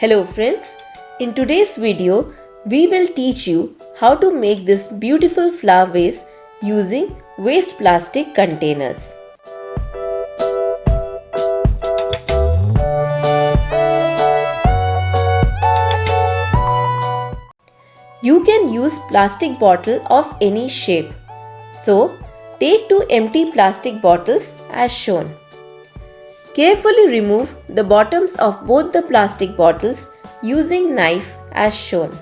Hello friends, in today's video we will teach you how to make this beautiful flower vase using waste plastic containers. You can use plastic bottle of any shape. So, take two empty plastic bottles as shown. Carefully remove the bottoms of both the plastic bottles using knife as shown.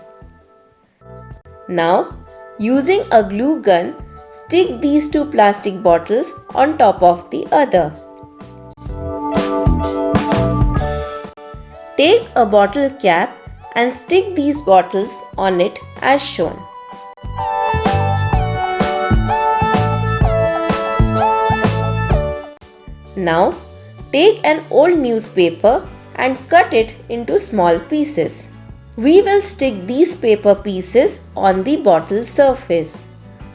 Now, using a glue gun, stick these two plastic bottles on top of the other. Take a bottle cap and stick these bottles on it as shown. Now, take an old newspaper and cut it into small pieces. We will stick these paper pieces on the bottle surface.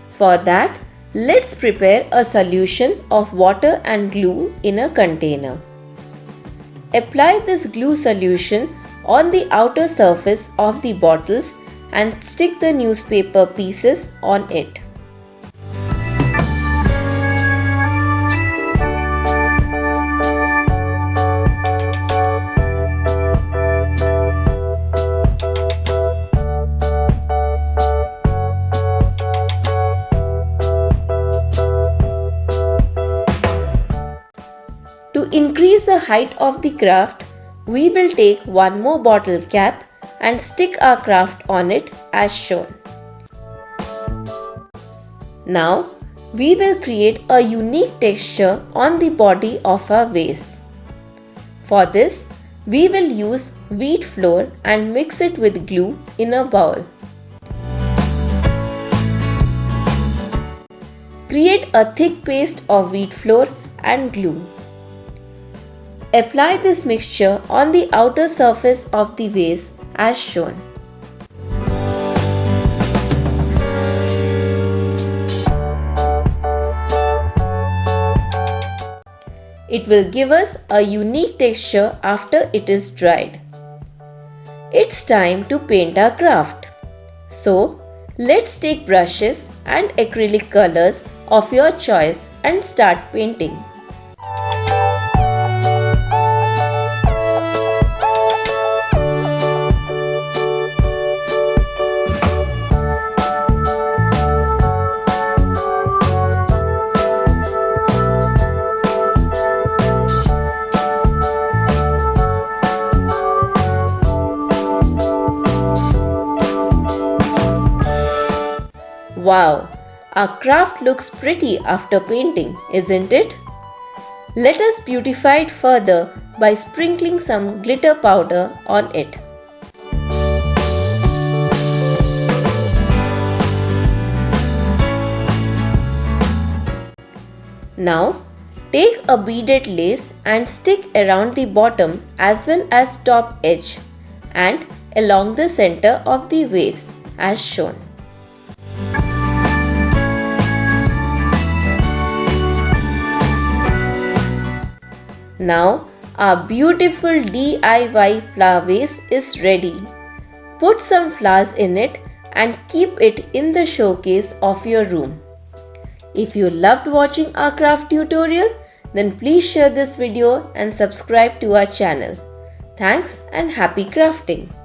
For that, let's prepare a solution of water and glue in a container. Apply this glue solution on the outer surface of the bottles and stick the newspaper pieces on it. To increase the height of the craft, we will take one more bottle cap and stick our craft on it as shown. Now, we will create a unique texture on the body of our vase. For this, we will use wheat flour and mix it with glue in a bowl. Create a thick paste of wheat flour and glue. Apply this mixture on the outer surface of the vase as shown. It will give us a unique texture after it is dried. It's time to paint our craft. So, let's take brushes and acrylic colors of your choice and start painting. Wow, our craft looks pretty after painting, isn't it? Let us beautify it further by sprinkling some glitter powder on it. Now, take a beaded lace and stick around the bottom as well as top edge and along the center of the vase as shown. Now, our beautiful DIY flower vase is ready. Put some flowers in it and keep it in the showcase of your room. If you loved watching our craft tutorial, then please share this video and subscribe to our channel. Thanks and happy crafting!